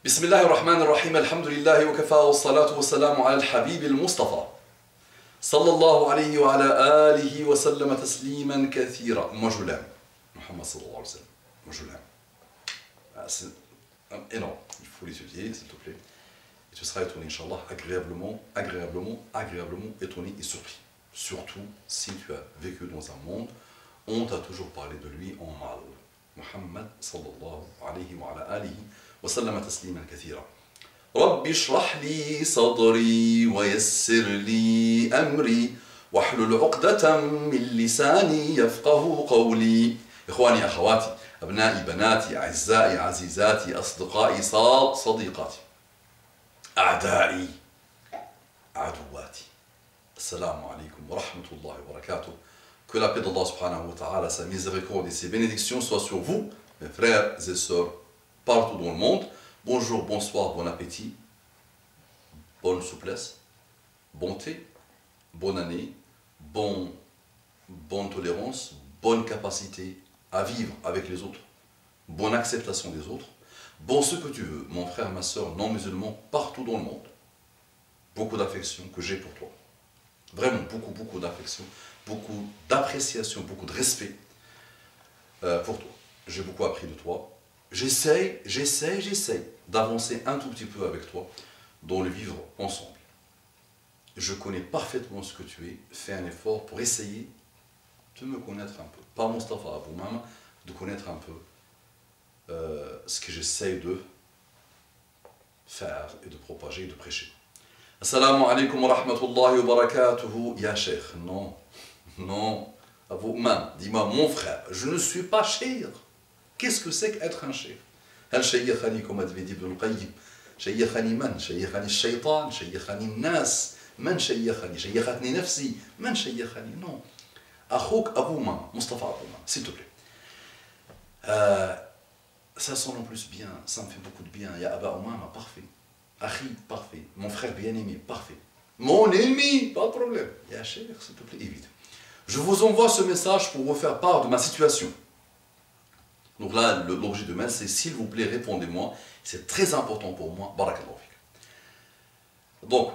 بسم الله الرحمن الرحيم الحمد لله وكفى والصلاة والسلام على الحبيب المصطفى صلى الله عليه وعلى آله وسلم تسليما كثيرا. Moi je l'aime, Muhammad sallallahu alayhi wa sallam. Moi je l'aime. C'est énorme, il faut l'étudier s'il te plaît. Et tu seras étonné, Inch'Allah, agréablement étonné et surpris. Surtout si tu as vécu dans un monde où on t'a toujours parlé de lui en mal. Muhammad sallallahu alayhi wa ala alihi وسلم تسليما كثيرا. رب اشرح لي صدري ويسر لي أمري واحلل عقدة من لساني يفقه قولي. إخواني أخواتي أبنائي بناتي أعزائي عزيزاتي أصدقائي صديقاتي أعدائي عدواتي السلام عليكم ورحمة الله وبركاته. Que la paix d'Allah subhanahu wa ta'ala, sa miséricorde et ses bénédictions soient sur vous, mes frères et sœurs, partout dans le monde. Bonjour, bonsoir, bon appétit, bonne souplesse, bonté, bonne année, bonne tolérance, bonne capacité à vivre avec les autres, bonne acceptation des autres, bon ce que tu veux, mon frère, ma soeur, non musulmans, partout dans le monde. Beaucoup d'affection que j'ai pour toi. Vraiment, beaucoup d'affection, beaucoup d'appréciation, beaucoup de respect pour toi. J'ai beaucoup appris de toi. J'essaye d'avancer un tout petit peu avec toi dans le vivre ensemble. Je connais parfaitement ce que tu es. Fais un effort pour essayer de me connaître un peu. Pas Mustafa Abou Mama, de connaître un peu ce que j'essaye de faire et de propager et de prêcher. Assalamu alaikum wa rahmatullahi wa barakatuhu. Ya Sheikh, non, Abou Mama, dis-moi mon frère, je ne suis pas cheikh. Qu'est-ce que c'est qu'être un cheikh? هل شيخني كما avait dit Ibn al-Qayyim شيخني من؟ شيخني الشيطان؟ شيخني الناس؟ من شيخني؟ شيختني نفسي؟ من شيخني؟ Non. أخوك أبو مام Mustafa Abou Mama, s'il te plaît. Ça sonne en plus bien, ça me fait beaucoup de bien. Ya Aba Umama, parfait. Akhi, parfait. Mon frère bien-aimé, parfait. Mon ennemi, pas de problème. Ya Cheikh, s'il te plaît, évite. Je vous envoie ce message pour vous faire part de ma situation. Donc là, l'objet de mail, c'est s'il vous plaît, répondez-moi. C'est très important pour moi. Barakallahu fik. Donc,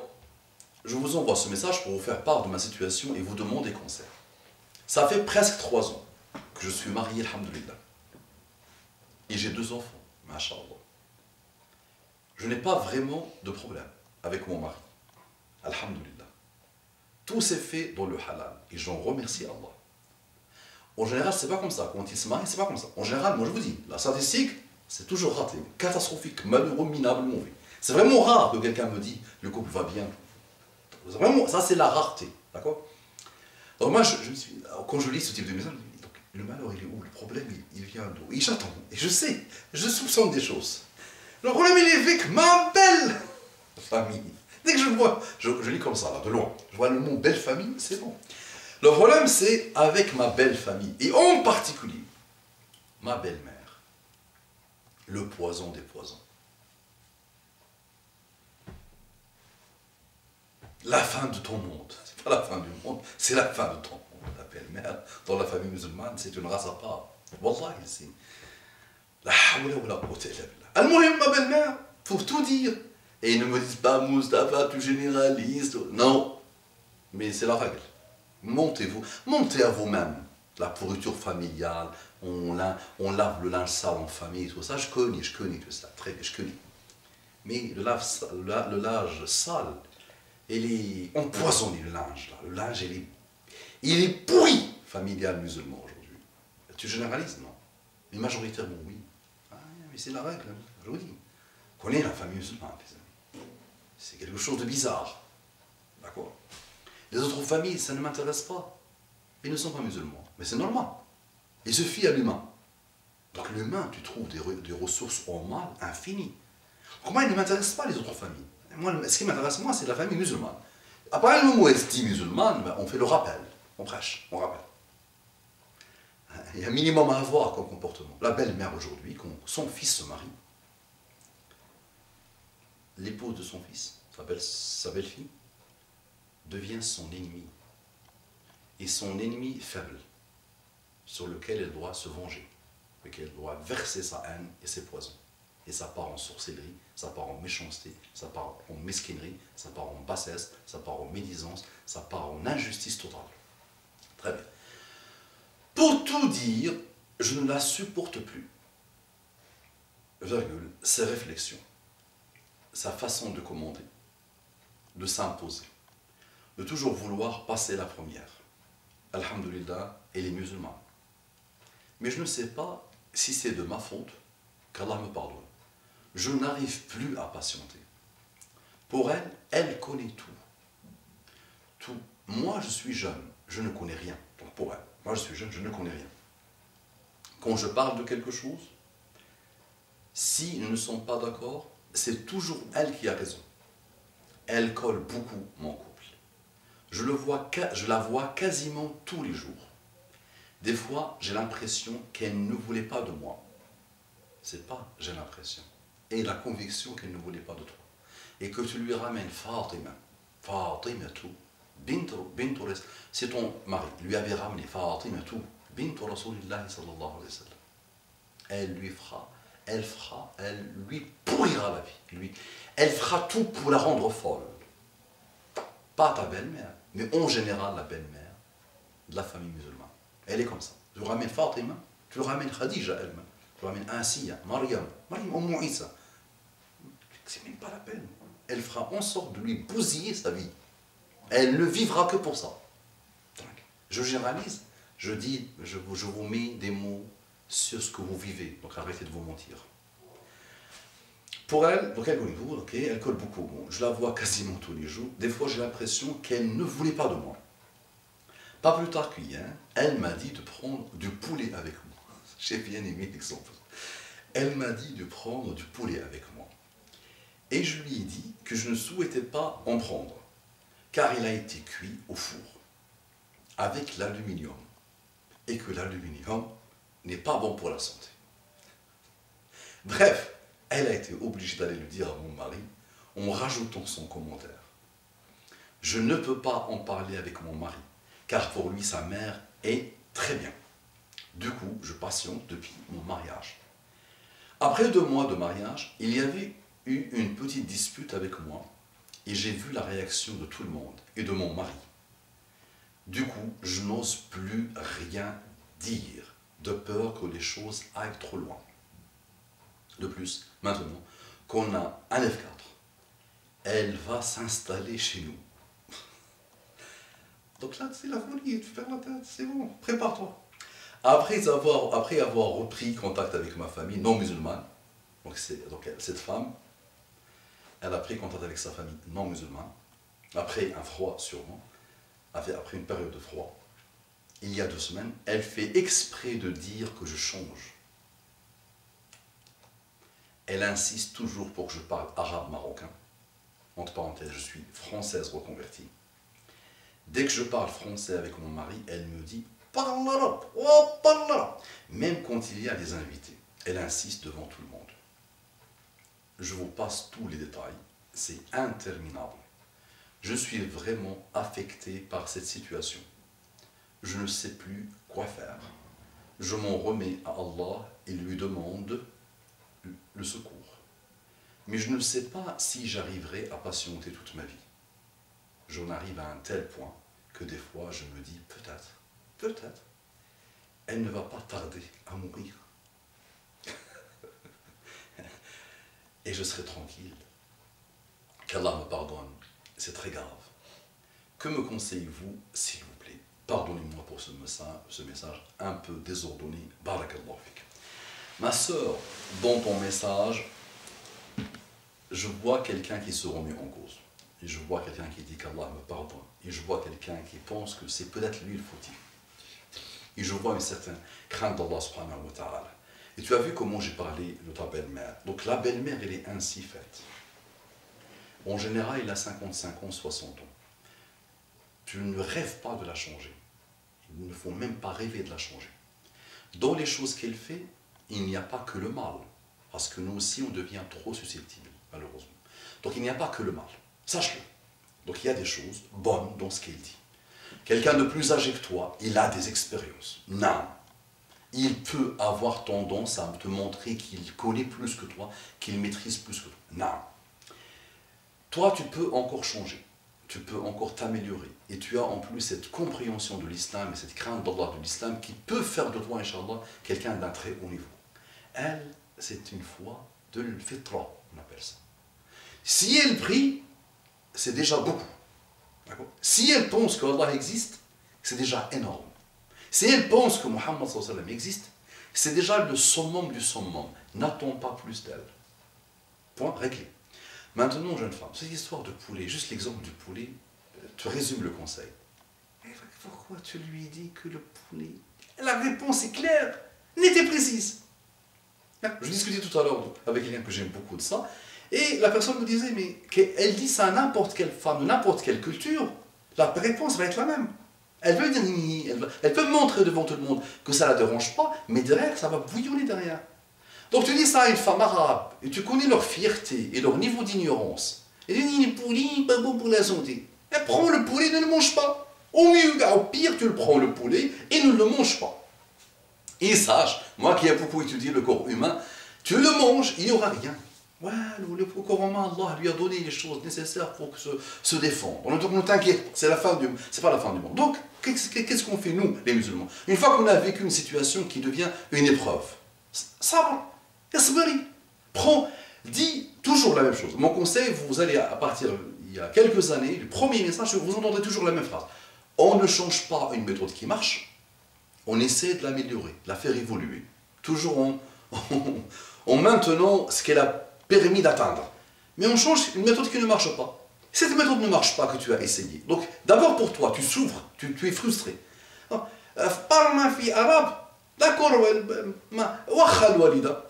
je vous envoie ce message pour vous faire part de ma situation et vous demander conseil. Ça fait presque 3 ans que je suis marié, alhamdoulilah. Et j'ai 2 enfants, masha'Allah. Je n'ai pas vraiment de problème avec mon mari. Alhamdoulilah. Tout s'est fait dans le halal. Et j'en remercie Allah. En général, c'est pas comme ça. Quand ils se marient, c'est pas comme ça. En général, moi je vous dis, la statistique, c'est toujours raté. Catastrophique, malheureux, minable, mauvais. C'est vraiment rare que quelqu'un me dise, le couple va bien. Vraiment, ça c'est la rareté. D'accord? Alors moi, quand je lis ce type de message, je me dis, donc, le malheur, il est où? Le problème, il vient d'où? Et j'attends. Et je sais, je soupçonne des choses. Le problème, il est avec ma belle famille. Dès que je vois, je lis comme ça, là, de loin. Je vois le mot belle famille, c'est bon. Le problème, c'est avec ma belle famille, et en particulier, ma belle-mère, le poison des poisons. La fin de ton monde. C'est pas la fin du monde, c'est la fin de ton monde. La belle-mère, dans la famille musulmane, c'est une race à part. Wallahi, c'est... La hawla wa la quwwata illa billah. Al-muhim, ma belle-mère, pour tout dire. Et ils ne me disent pas, Mustafa, tu généralises. Non, mais c'est la règle. Montez à vous-même. La pourriture familiale, on lave le linge sale en famille, tout ça, je connais tout ça, très bien, je connais. Mais le linge sale, il est empoisonné, le linge, là. Le linge, il est pourri, familial musulman aujourd'hui. Tu généralises? Non. Mais majoritairement, oui. Ah, mais c'est la règle, je vous dis. On connaît la famille musulmane, les amis. C'est quelque chose de bizarre. D'accord? Les autres familles, ça ne m'intéresse pas. Ils ne sont pas musulmans. Mais c'est normal. Ils se fient à l'humain. Donc l'humain, tu trouves des ressources en mal infinies. Comment il ne m'intéresse pas les autres familles? Moi, ce qui m'intéresse, moi, c'est la famille musulmane. Après le mot est dit musulmane, on fait le rappel. On prêche, on rappelle. Il y a un minimum à avoir comme comportement. La belle-mère aujourd'hui, quand son fils se marie, l'épouse de son fils, sa belle-fille, devient son ennemi. Et son ennemi faible, sur lequel elle doit se venger, lequel elle doit verser sa haine et ses poisons. Et ça part en sorcellerie, ça part en méchanceté, ça part en mesquinerie, ça part en bassesse, ça part en médisance, ça part en injustice totale. Très bien. Pour tout dire, je ne la supporte plus. Virgule, ses réflexions, sa façon de commander, de s'imposer, de toujours vouloir passer la première. Alhamdulillah, elle est musulmane. Mais je ne sais pas si c'est de ma faute, qu'Allah me pardonne. Je n'arrive plus à patienter. Pour elle, elle connaît tout. Tout. Moi, je suis jeune, je ne connais rien. Donc pour elle, moi je suis jeune, je ne connais rien. Quand je parle de quelque chose, si nous ne sommes pas d'accord, c'est toujours elle qui a raison. Elle colle beaucoup mon couple. Je la vois quasiment tous les jours. Des fois, j'ai l'impression qu'elle ne voulait pas de moi. C'est pas j'ai l'impression. Et la conviction qu'elle ne voulait pas de toi. Et que tu lui ramènes Fatima. Fatima tout. C'est ton mari. Lui avait ramené Fatima tout. Bintu Rasulillah sallallahu alayhi wa sallam. Elle lui pourrira la vie. Elle fera tout pour la rendre folle. Pas ta belle-mère, mais en général la belle-mère de la famille musulmane. Elle est comme ça. Tu ramènes Fatima, tu ramènes Khadija elle-même, tu ramènes Asiya, Mariam, Isa. C'est même pas la peine. Elle fera en sorte de lui bousiller sa vie. Elle ne vivra que pour ça. Je généralise, je vous mets des mots sur ce que vous vivez, donc arrêtez de vous mentir. Pour elle, donc elle colle beaucoup. Bon, je la vois quasiment tous les jours. Des fois, j'ai l'impression qu'elle ne voulait pas de moi. Pas plus tard qu'hier, elle m'a dit de prendre du poulet avec moi. J'ai bien aimé l'exemple. Elle m'a dit de prendre du poulet avec moi. Et je lui ai dit que je ne souhaitais pas en prendre, car il a été cuit au four, avec l'aluminium, et que l'aluminium n'est pas bon pour la santé. Bref, elle a été obligée d'aller le dire à mon mari, en rajoutant son commentaire. Je ne peux pas en parler avec mon mari, car pour lui, sa mère est très bien. Du coup, je patiente depuis mon mariage. Après 2 mois de mariage, il y avait eu une petite dispute avec moi, et j'ai vu la réaction de tout le monde, et de mon mari. Du coup, je n'ose plus rien dire, de peur que les choses aillent trop loin. De plus, maintenant qu'on a un F4, elle va s'installer chez nous. Donc là, c'est la folie, tu fermes la tête, c'est bon, prépare-toi. Après avoir repris contact avec ma famille non musulmane, donc cette femme, elle a pris contact avec sa famille non musulmane, après un froid sûrement, après une période de froid, il y a 2 semaines, elle fait exprès de dire que je change. Elle insiste toujours pour que je parle arabe marocain. Entre parenthèses, je suis française reconvertie. Dès que je parle français avec mon mari, elle me dit « parle arabe, oh parle arabe !» Même quand il y a des invités, elle insiste devant tout le monde. Je vous passe tous les détails, c'est interminable. Je suis vraiment affecté par cette situation. Je ne sais plus quoi faire. Je m'en remets à Allah et lui demande le secours. Mais je ne sais pas si j'arriverai à patienter toute ma vie. J'en arrive à un tel point que des fois je me dis peut-être, elle ne va pas tarder à mourir. Et je serai tranquille. Qu'Allah me pardonne, c'est très grave. Que me conseillez-vous, s'il vous plaît? Pardonnez-moi pour ce message un peu désordonné. Barakallahu fik. Ma sœur, dans ton message, je vois quelqu'un qui se remet en cause. Et je vois quelqu'un qui dit qu'Allah me pardonne. Et je vois quelqu'un qui pense que c'est peut-être lui le fautif. Et je vois une certaine crainte d'Allah subhanahu wa ta'ala. Et tu as vu comment j'ai parlé de ta belle-mère. Donc la belle-mère, elle est ainsi faite. En général, elle a 55 ans, 60 ans. Tu ne rêves pas de la changer. Il ne faut même pas rêver de la changer. Dans les choses qu'elle fait, il n'y a pas que le mal. Parce que nous aussi, on devient trop susceptibles, malheureusement. Donc il n'y a pas que le mal. Sache-le. Donc il y a des choses bonnes dans ce qu'elle dit. Quelqu'un de plus âgé que toi, il a des expériences. Non. il peut avoir tendance à te montrer qu'il connaît plus que toi, qu'il maîtrise plus que toi. Non. Toi, tu peux encore changer, tu peux encore t'améliorer. Et tu as en plus cette compréhension de l'islam et cette crainte d'Allah de l'islam qui peut faire de toi, Inch'Allah, quelqu'un d'un très haut niveau. Elle, c'est une foi de l'fitra, on appelle ça. Si elle prie, c'est déjà beaucoup. Si elle pense qu'Allah existe, c'est déjà énorme. Si elle pense que Muhammad sallallahu alayhi wa sallam existe, c'est déjà le summum du summum. N'attends pas plus d'elle. Point réglé. Maintenant, jeune femme, cette histoire de poulet, juste l'exemple du poulet, te résume le conseil. Et pourquoi tu lui dis que le poulet... La réponse est claire, nette et précise. Je discutais tout à l'heure avec quelqu'un que j'aime beaucoup de ça, et la personne me disait, mais elle dit ça à n'importe quelle femme, de n'importe quelle culture, la réponse va être la même. Elle veut dire, elle peut montrer devant tout le monde que ça ne la dérange pas, mais derrière, ça va bouillonner derrière. Donc tu dis ça à une femme arabe, et tu connais leur fierté et leur niveau d'ignorance. Elle dit, le poulet, pas bon pour la santé. Elle prend le poulet, ne le mange pas. Au mieux, au pire, tu le prends le poulet et ne le mange pas. Et sache, moi qui ai beaucoup étudié le corps humain, tu le manges, il n'y aura rien. Ouais, le corps humain, Allah lui a donné les choses nécessaires pour se défendre. Donc ne t'inquiète, c'est pas la fin du monde. Donc, qu'est-ce qu'on fait nous, les musulmans? Une fois qu'on a vécu une situation qui devient une épreuve, ça va. Dis toujours la même chose. Mon conseil, vous allez à partir, il y a quelques années, le premier message, vous entendrez toujours la même phrase. On ne change pas une méthode qui marche, on essaie de l'améliorer, de la faire évoluer. Toujours en maintenant ce qu'elle a permis d'atteindre. Mais on change une méthode qui ne marche pas. Cette méthode ne marche pas que tu as essayé. Donc, d'abord pour toi, tu souffres, tu es frustré. Parle ma fille arabe, d'accord, wakha al-walida.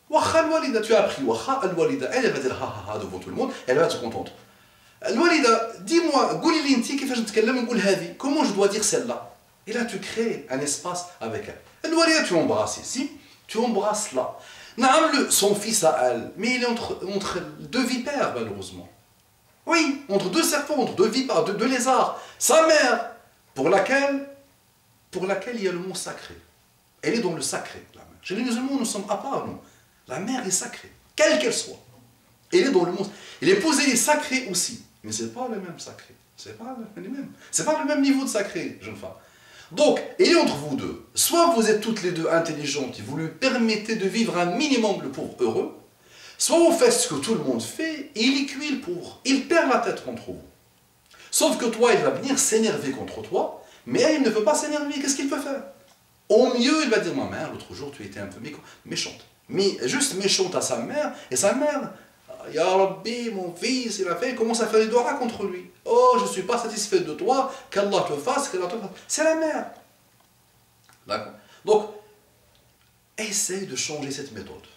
Wakha al-walida, tu as appris wakha al-walida. Elle va dire ha ha ha devant tout le monde, elle va être contente. Al-walida, dis-moi, comment je dois dire celle-là? Et là, tu crées un espace avec elle. Al-walida, tu embrasses ici, tu embrasses là. Son fils à elle, mais il est entre deux vipères, malheureusement. Oui, entre deux serpents, entre deux vipères, deux lézards. Sa mère, pour laquelle il y a le mot sacré. Elle est dans le sacré, la mère. Chez les musulmans, nous sommes à part, nous. La mère est sacrée, quelle qu'elle soit. Elle est dans le mot. Et l'épousée est sacrée aussi. Mais ce n'est pas le même sacré. C'est pas le même niveau de sacré, jeune femme. Donc, et entre vous deux, soit vous êtes toutes les deux intelligentes et vous lui permettez de vivre un minimum le pauvre heureux, soit vous faites ce que tout le monde fait et il est cuit le pauvre. Il perd la tête contre vous. Sauf que toi, il va venir s'énerver contre toi, mais elle ne veut pas s'énerver. Qu'est-ce qu'il peut faire? Au mieux, il va dire, ma mère, l'autre jour, tu étais un peu méchante. Mais juste méchante à sa mère, et sa mère, Ya Rabbi, mon fils, il commence à faire des doigts contre lui. Oh, je ne suis pas satisfait de toi, qu'Allah te fasse, qu'Allah te fasse. C'est la mère. D'accord. Donc, essaye de changer cette méthode.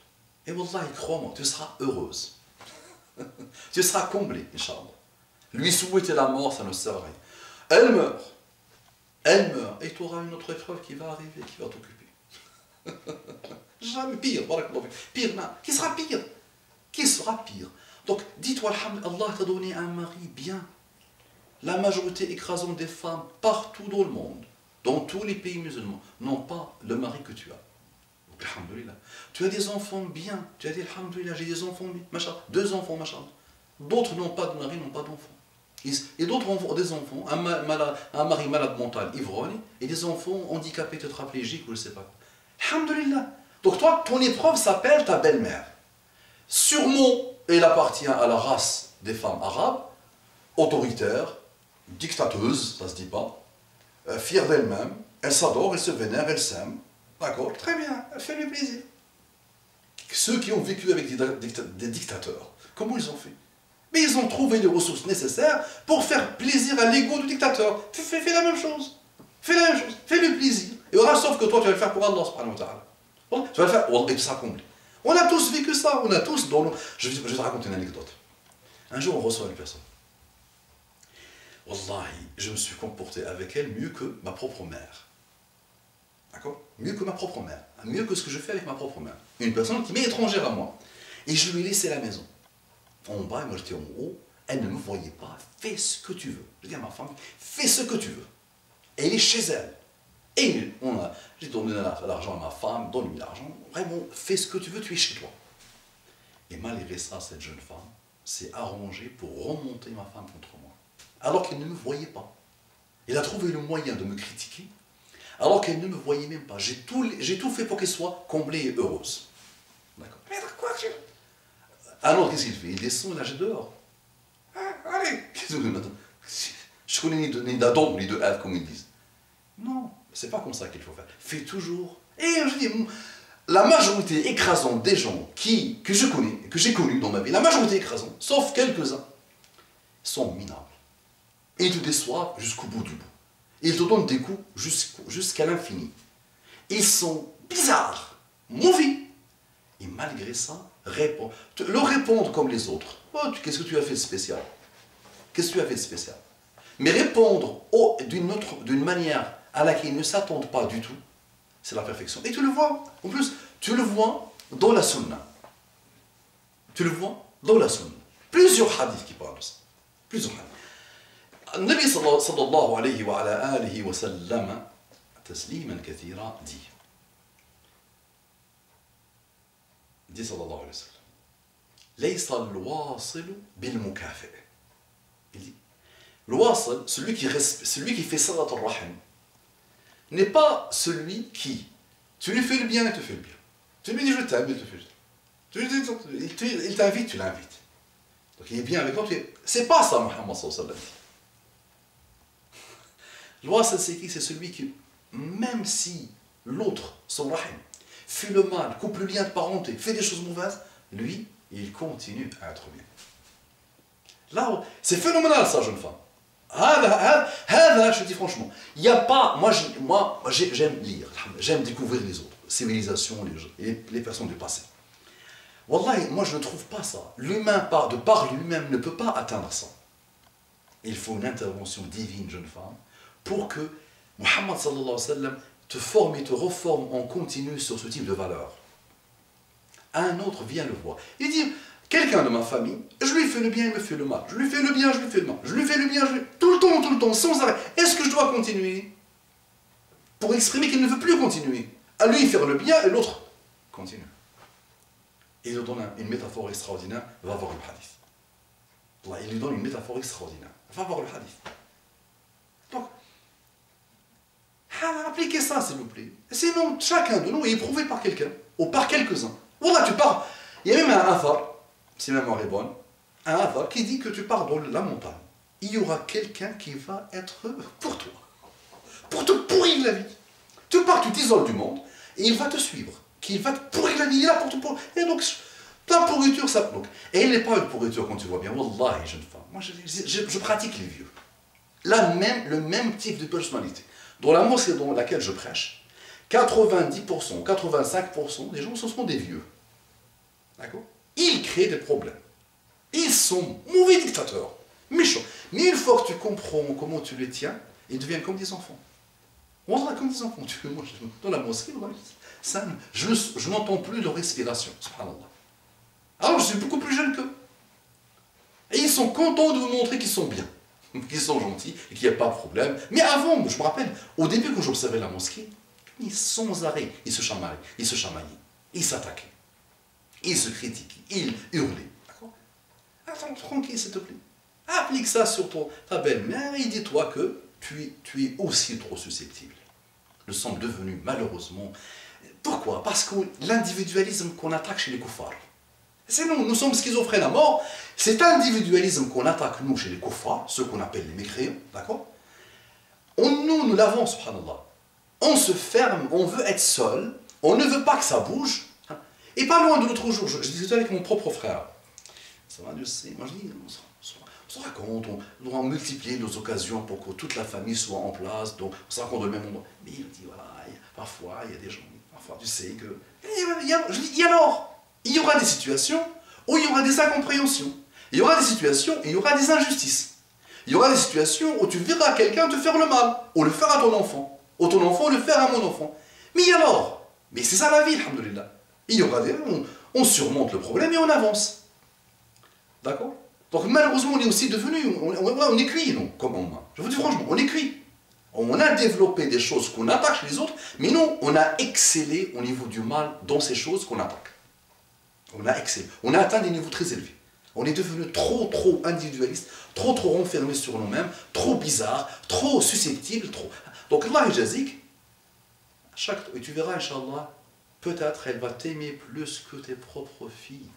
Et Wallah, crois-moi, tu seras heureuse. Tu seras comblée, Inch'Allah. Lui souhaiter la mort, ça ne sert à rien. Elle meurt. Elle meurt. Et tu auras une autre épreuve qui va arriver, qui va t'occuper. Jamais pire. Pire, non. Qui sera pire? Qui sera pire? Donc, dis-toi, Allah t'a donné un mari bien. La majorité écrasante des femmes, partout dans le monde, dans tous les pays musulmans, n'ont pas le mari que tu as. Alhamdulillah. Tu as des enfants bien. Tu as dit, alhamdulillah, j'ai des enfants bien. Machin. 2 enfants, machin. D'autres n'ont pas de mari, n'ont pas d'enfants. Et d'autres ont des enfants, un mari malade mental, ivrogne, et des enfants handicapés, tétraplégiques, ou je ne sais pas. Alhamdulillah. Donc toi, ton épreuve s'appelle ta belle-mère. Sûrement, elle appartient à la race des femmes arabes, autoritaires, dictateuses, ça ne se dit pas, fières d'elles-mêmes, elles s'adorent, elles se vénèrent, elles s'aiment. D'accord, très bien, fais-lui plaisir. Ceux qui ont vécu avec des dictateurs, comment ils ont fait? Mais ils ont trouvé les ressources nécessaires pour faire plaisir à l'ego du dictateur. Fais la même chose. Fais la même chose. Fais-lui plaisir. Et voilà, sauf que toi, tu vas le faire pour Allah, subhanahu wa ta'ala. Tu vas le faire, et tu seras comblé. On a tous vécu ça, on a tous dans nos... Je vais te raconter une anecdote. Un jour, on reçoit une personne. Wallahi, je me suis comporté avec elle mieux que ma propre mère. D'accord? Mieux que ma propre mère. Mieux que ce que je fais avec ma propre mère. Une personne qui m'est étrangère à moi. Et je lui ai laissé la maison. En bas, et moi j'étais en haut. Elle ne me voyait pas. Fais ce que tu veux. Je dis à ma femme, fais ce que tu veux. Elle est chez elle. Et j'ai donné l'argent à ma femme, donne-lui l'argent. Vraiment, fais ce que tu veux, tu es chez toi. Et malgré ça, cette jeune femme s'est arrangée pour remonter ma femme contre moi. Alors qu'elle ne me voyait pas. Elle a trouvé le moyen de me critiquer, alors qu'elle ne me voyait même pas. J'ai tout fait pour qu'elle soit comblée et heureuse. D'accord. Mais quoi tu... Alors, qu'est-ce qu'il fait? Il descend, il la jette dehors. Ah, allez, je connais ni d'Adam, ni de Ève, comme ils disent. Non, c'est pas comme ça qu'il faut faire. Fais toujours. Et je dis, la majorité écrasante des gens que je connais, que j'ai connus dans ma vie, la majorité écrasante, sauf quelques-uns, sont minables. Et ils te déçoivent jusqu'au bout du bout. Ils te donnent des coups jusqu'à l'infini. Ils sont bizarres, mauvais. Et malgré ça, leur répondre comme les autres. Oh, qu'est-ce que tu as fait de spécial? Qu'est-ce que tu as fait de spécial? Mais répondre d'une manière à laquelle ils ne s'attendent pas du tout, c'est la perfection. Et tu le vois, en plus, tu le vois dans la sunna. Tu le vois dans la sunna. Plusieurs hadiths qui parlent de ça. Plusieurs hadiths. النبي صلى الله عليه وعلى آله وسلم تسليما كثيرا dit صلى الله عليه وسلم ليس الواصل بالمكافئ. Il dit le wasil, celui qui fait salat al-rahim, n'est pas celui qui, tu lui fais le bien, il te fait le bien. Tu lui dis je t'aime, il te fait le bien. Il t'invite, tu l'invites. Donc il est bien avec toi, c'est pas ça Muhammad sallallahu alayhi wa sallam. Le wasil, c'est qui? C'est celui qui, même si l'autre, son rahim, fait le mal, coupe le lien de parenté, fait des choses mauvaises, lui, il continue à être bien. Là, c'est phénoménal ça, jeune femme. Je te dis franchement, il n'y a pas, moi j'aime lire, j'aime découvrir les autres civilisations, les personnes du passé. Wallahi, moi je ne trouve pas ça. L'humain de par lui-même ne peut pas atteindre ça. Il faut une intervention divine, jeune femme, pour que Muhammad sallallahu alayhi wa sallam te forme et te reforme en continu sur ce type de valeur. Un autre vient le voir. Il dit, quelqu'un de ma famille, je lui fais le bien, il me fait le mal. Je lui fais le bien, je lui fais le mal. Je lui fais le bien, tout le temps, sans arrêt. Est-ce que je dois continuer? Pour exprimer qu'il ne veut plus continuer. À lui faire le bien et l'autre continue. Il lui donne une métaphore extraordinaire, va voir le hadith. Il lui donne une métaphore extraordinaire. Va voir le hadith. Donc, appliquez ça s'il vous plaît. Sinon, chacun de nous est éprouvé par quelqu'un, ou par quelques-uns. Voilà, tu pars. Il y a même un athar, si ma mémoire est bonne, un athar qui dit que tu pars dans la montagne. Il y aura quelqu'un qui va être pour toi, pour te pourrir la vie. Tu pars, tu t'isoles du monde, et il va te suivre. Qui va te pourrir la vie, il est là pour te pourrir. Et donc, ta pourriture, ça... Donc, et elle n'est pas une pourriture quand tu vois bien. Wallahi, jeune femme. Moi, je pratique les vieux. Là, le même type de personnalité. Dans la mosquée dans laquelle je prêche, 90%, 85% des gens, ce sont des vieux. D'accord? Ils créent des problèmes. Ils sont mauvais dictateurs, méchants. Mais une fois que tu comprends comment tu les tiens, ils deviennent comme des enfants. Voilà, comme des enfants. Moi, dans la mosquée, je n'entends plus leur respiration. Subhanallah. Alors, je suis beaucoup plus jeune qu'eux. Et ils sont contents de vous montrer qu'ils sont bien, qu'ils sont gentils et qu'il n'y a pas de problème. Mais avant, je me rappelle, au début, quand j'observais la mosquée, sans arrêt, ils se chamaillaient, ils s'attaquaient, ils se critiquaient, ils hurlaient. D'accord? Attends, tranquille, s'il te plaît. Applique ça sur ta belle-mère et dis-toi que tu es aussi trop susceptible. Nous sommes devenus, malheureusement... Pourquoi? Parce que l'individualisme qu'on attaque chez les kuffars, c'est nous sommes schizophrènes à mort. Cet individualisme qu'on attaque, nous, chez les kuffars, ceux qu'on appelle les mécréants, d'accord? Nous l'avons, subhanallah. On se ferme, on veut être seul, on ne veut pas que ça bouge. Et pas loin de l'autre jour, je discutais avec mon propre frère. Ça va, Dieu sait. Moi, je dis, on se raconte, on doit multiplier nos occasions pour que toute la famille soit en place, donc on se raconte le même endroit. Mais il dit, voilà, parfois, il y a des gens, parfois, tu sais que... Je dis, et alors? Il y aura des situations où il y aura des incompréhensions. Il y aura des situations où il y aura des injustices. Il y aura des situations où tu verras quelqu'un te faire le mal, ou le faire à ton enfant, ou ton enfant le faire à mon enfant. Mais alors? Mais c'est ça la vie, alhamdoulilah. Il y aura des... On surmonte le problème et on avance. D'accord? Donc malheureusement, on est aussi devenu... On est cuit, non? Comme on... Je vous dis franchement, on est cuit. On a développé des choses qu'on attaque chez les autres, mais nous, on a excellé au niveau du mal dans ces choses qu'on attaque. On a excellé. On a atteint des niveaux très élevés. On est devenu trop individualiste, trop renfermé sur nous-mêmes, trop bizarre, trop susceptible, trop... Donc Allah jazik, et tu verras, Inch'Allah, peut-être elle va t'aimer plus que tes propres filles.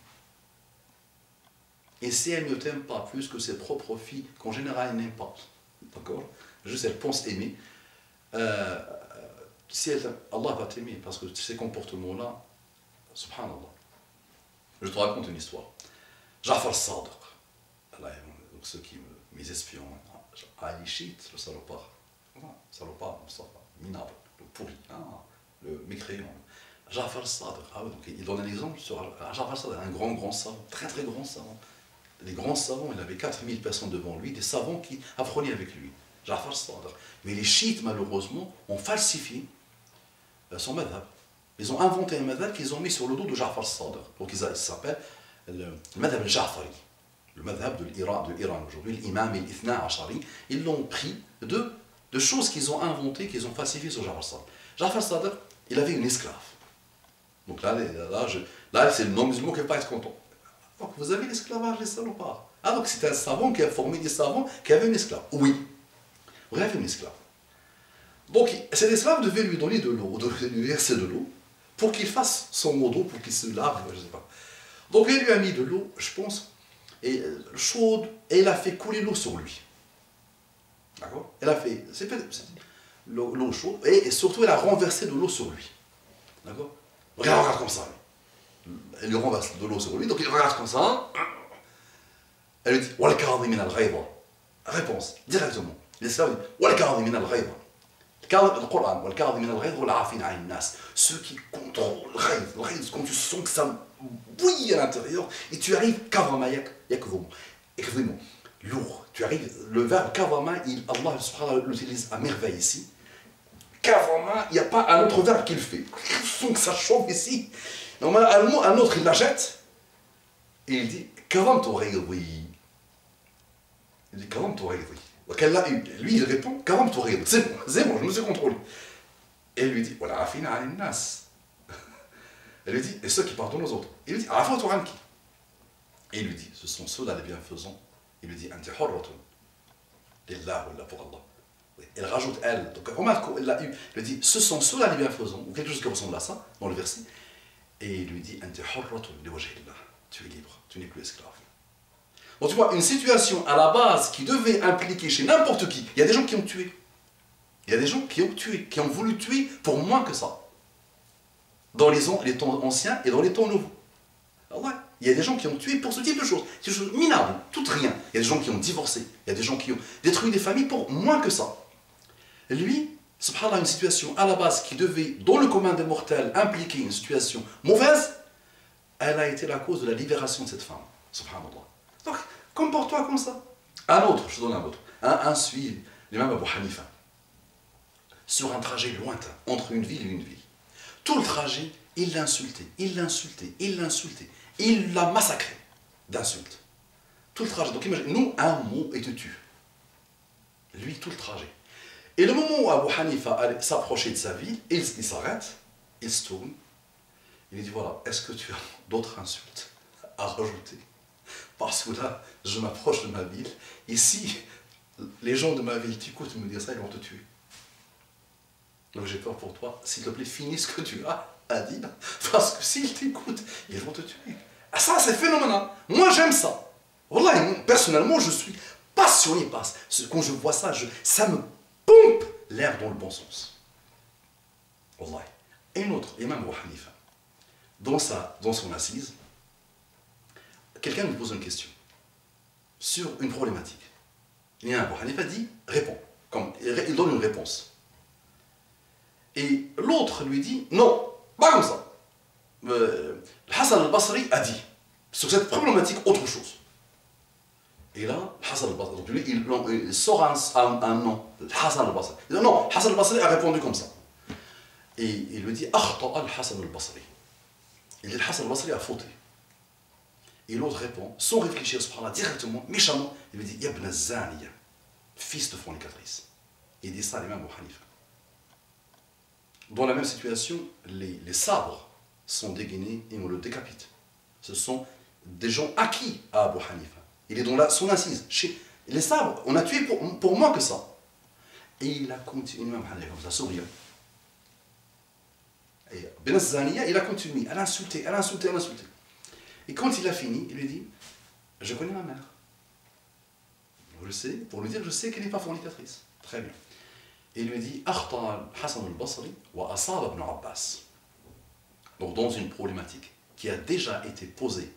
Et si elle ne t'aime pas plus que ses propres filles, qu'en général elle n'aime pas, d'accord, juste elle pense aimer, si elle, Allah va t'aimer, parce que ces comportements-là, subhanallah. Je te raconte une histoire. Ja'far Sadiq, donc ceux qui mes espions, Ali Chiite, le salopard, minable, le pourri, le mécréant. Ja'far Sadiq, donc il donne un exemple sur Ja'far Sadiq, un grand savant, très grand savant. Les grands savants, il avait 4000 personnes devant lui, des savants qui apprenaient avec lui. Ja'far Sadiq. Mais les chiites, malheureusement, ont falsifié son madhab. Ils ont inventé un madhab qu'ils ont mis sur le dos de Ja'far Sadiq. Donc il s'appelle le madhab al-Ja'fari. Le madhab de l'Iran aujourd'hui, l'imam et l'ithna ashari, ils l'ont pris de choses qu'ils ont inventées, qu'ils ont falsifiées sur Ja'far Sadiq. Ja'far Sadiq, il avait une esclave. Donc là c'est le non-musulman qui ne va pas être content. Donc vous avez l'esclavage, les salopards. Ah, donc c'est un savant qui a formé des savants qui avaient une esclave. Oui, vous avez une esclave. Donc cet esclave devait lui donner de l'eau, lui verser de l'eau, pour qu'il fasse son modo, pour qu'il se lave, je ne sais pas. Donc il lui a mis de l'eau, je pense, et chaude, et il a fait couler l'eau sur lui. D'accord? Elle a fait l'eau chaude, et surtout elle a renversé de l'eau sur lui. D'accord? Regarde comme ça. Elle lui renverse de l'eau sur lui, donc il regarde comme ça. Elle lui dit Wal kadhimin al-ghayza. Réponse, directement. L'esclave dit Wal kadhimin al-ghayza. Le Coran, Wal kadhimin al-ghayza wal 'afina 'anil nas. Ceux qui contrôlent le ghayz, quand tu sens que ça bouillit à l'intérieur, et tu arrives, kavama yakdhum. Lourd. Tu arrives, le verbe kavama, Allah subhanahu wa ta'ala l'utilise à merveille ici. Kavama, il n'y a pas un autre verbe qui le fait. Tu sens que ça chauffe ici. Normalement, un autre, il la jette, et il dit, Kavam Tourayri. Il dit, Kavam Tourayri. Donc elle l'a eu. Lui, il répond, Kavam Tourayri. C'est bon, je me suis contrôlé. Et elle lui dit, Voilà, afina al nas. Elle lui dit, et ceux qui pardonnent aux autres. Il lui dit, Afa Touranki. Et il lui dit, ce sont ceux-là les bienfaisants. Il lui dit, Anti Horratun. Lillah, pour Allah. Elle rajoute elle. Donc, remarque, elle l'a eu. Elle lui dit, ce sont ceux-là les bienfaisants, ou quelque chose qui ressemble à ça, dans le verset. Et il lui dit, tu es libre, tu n'es plus esclave. Donc tu vois, une situation à la base qui devait impliquer chez n'importe qui, il y a des gens qui ont tué. Il y a des gens qui ont tué, qui ont voulu tuer pour moins que ça. Dans les temps anciens et dans les temps nouveaux. Alors, il y a des gens qui ont tué pour ce type de choses. C'est des choses minables, tout rien. Il y a des gens qui ont divorcé, il y a des gens qui ont détruit des familles pour moins que ça. Lui, subhanallah, une situation à la base qui devait, dans le commun des mortels, impliquer une situation mauvaise, elle a été la cause de la libération de cette femme. Subhanallah. Donc, comporte-toi comme ça. Un autre, je te donne un autre. Un suit l'imam Abu Hanifa. Sur un trajet lointain, entre une ville et une ville. Tout le trajet, il l'insultait, il l'insultait, il l'insultait. Il l'a massacré d'insultes. Tout le trajet. Donc imagine, nous, un mot et te tue. Lui, tout le trajet. Et le moment où Abu Hanifa allait s'approcher de sa ville, il s'arrête, il se tourne, il dit voilà, est-ce que tu as d'autres insultes à rajouter? Parce que là, je m'approche de ma ville, et si les gens de ma ville t'écoutent me dire ça, ils vont te tuer. Donc j'ai peur pour toi, s'il te plaît, finis ce que tu as à dire, parce que s'ils t'écoutent, ils vont te tuer. Ah, ça, c'est phénoménal. Moi, j'aime ça. Voilà, personnellement, je suis passionné par ça. Quand je vois ça, ça me pompe l'air dans le bon sens. Wallahi. Et une autre, Imam Abu Hanifa, dans son assise, quelqu'un lui pose une question sur une problématique. Imam Abu Hanifa dit, répond. Il donne une réponse. Et l'autre lui dit, non, pas comme ça. Hassan al-Basri a dit, sur cette problématique, autre chose. Et là, Hassan al-Basri, donc lui, il sort un nom, Hassan al-Basri. Il dit non, Hassan al-Basri a répondu comme ça. Et il lui dit, Akhta al-Hassan al-Basri. Il dit, Hassan al-Basri a fauté. Et l'autre répond, sans réfléchir, subhanallah, directement, méchamment, il lui dit, Ibn Zaniya, fils de fornicatrice. Il dit ça à l'imam Abu Hanifa. Dans la même situation, les sabres sont dégainés et on le décapite. Ce sont des gens acquis à Abu Hanifa. Il est dans son assise. Les sabres, on a tué pour moins que ça. Et il a continué, l'imam Abu Hanifa, comme ça, souriant. Et Ben Zaniya, il a continué à l'insulter, à l'insulter, à l'insulter. Et quand il a fini, il lui dit, je connais ma mère. Je sais, pour lui dire, je sais qu'elle n'est pas fornicatrice. Très bien. Et il lui dit, Akhta Hassan al-Basri wa asab ibn Abbas. Donc dans une problématique qui a déjà été posée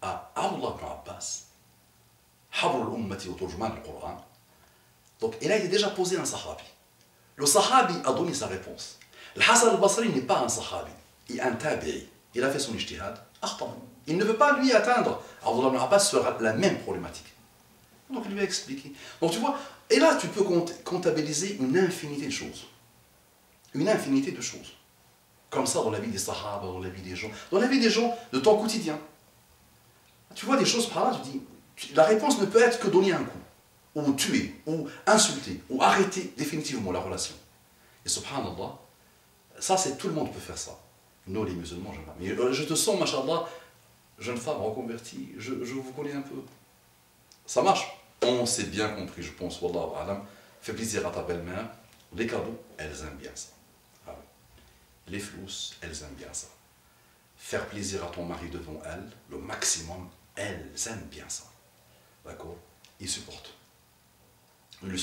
à Abdullah ibn Abbas, Habr al-Ummati wa Turjuman al-Qur'an. Donc elle a été déjà posée à un sahabi. Le sahabi a donné sa réponse. Le Hassan al-Basri n'est pas un sahabi, il est un tabi'i. Il a fait son ijtihad. Il ne veut pas lui atteindre Abdullah ibn Abbas sur la même problématique. Donc il lui a expliqué. Donc tu vois, et là tu peux comptabiliser une infinité de choses. Une infinité de choses. Comme ça dans la vie des sahaba, dans la vie des gens, dans la vie des gens de ton quotidien. Tu vois des choses par là, tu dis, la réponse ne peut être que donner un coup, ou tuer, ou insulter, ou arrêter définitivement la relation. Et subhanallah, ça c'est tout le monde peut faire ça. Nous les musulmans, je ne sais pas. Mais je te sens, mashallah, jeune femme reconvertie, je vous connais un peu. Ça marche. On s'est bien compris, je pense, wallahu alam. Fais plaisir à ta belle-mère. Les cadeaux, elles aiment bien ça. Ah oui. Les flous, elles aiment bien ça. Faire plaisir à ton mari devant elles, le maximum, elles aiment bien ça. D'accord? Ils supportent. Ne lui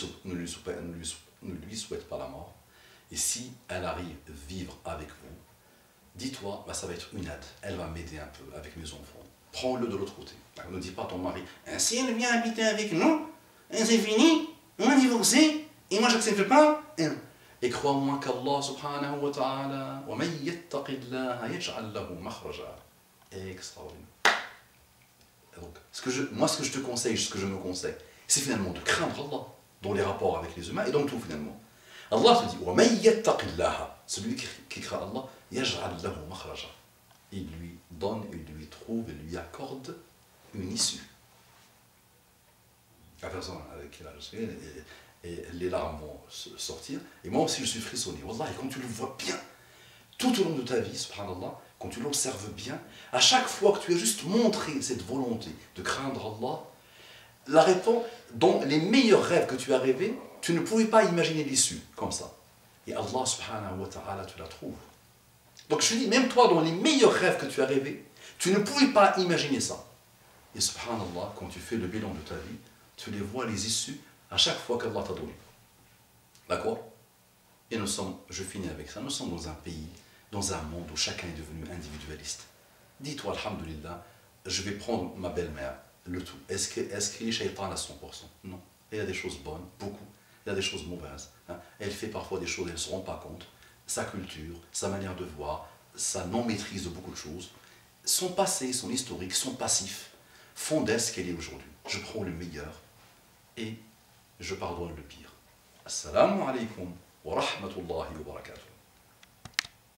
souhaite pas la mort. Et si elle arrive à vivre avec vous, dis-toi, bah, ça va être une aide. Elle va m'aider un peu avec mes enfants. Prends-le de l'autre côté. Ne dis pas à ton mari, si elle vient habiter avec nous, c'est fini, on a divorcé, et moi j'accepte pas. Et crois-moi qu'Allah subhanahu wa ta'ala, وَمَنْ يَتَّقِ اللَّهَ يَجْعَلْ لَهُ مَخْرَجًا. Extraordinaire. Donc, ce que je te conseille, ce que je me conseille, c'est finalement de craindre Allah dans les rapports avec les humains et dans tout finalement. Allah te dit, وَمَنْ يَتَّقِ اللَّهَ, celui qui craint Allah, يَجْعَلْ لَهُ مَخْرَجًا. Il lui donne, il lui trouve, il lui accorde une issue. La personne avec qui et les larmes vont sortir, et moi aussi je suis frissonné. Wallah, et quand tu le vois bien, tout au long de ta vie, subhanallah, quand tu l'observes bien, à chaque fois que tu as juste montré cette volonté de craindre Allah, la réponse, dans les meilleurs rêves que tu as rêvés, tu ne pouvais pas imaginer l'issue comme ça. Et Allah subhanahu wa ta'ala te la trouve. Donc je te dis, même toi, dans les meilleurs rêves que tu as rêvés, tu ne pouvais pas imaginer ça. Et subhanallah, quand tu fais le bilan de ta vie, tu les vois, les issues, à chaque fois qu'Allah t'a donné. D'accord? Et nous sommes, je finis avec ça, nous sommes dans un pays, dans un monde où chacun est devenu individualiste. Dis-toi, alhamdulillah, je vais prendre ma belle-mère, le tout. Est-ce qu'il est shaytan à 100%? Non. Il y a des choses bonnes, beaucoup. Il y a des choses mauvaises. Elle fait parfois des choses, elle ne se rend pas compte. Sa culture, sa manière de voir, sa non-maîtrise de beaucoup de choses, son passé, son historique, son passif, font d'elle ce qu'elle est aujourd'hui. Je prends le meilleur et je pardonne le pire. Assalamu alaikum wa rahmatullahi wa barakatuh.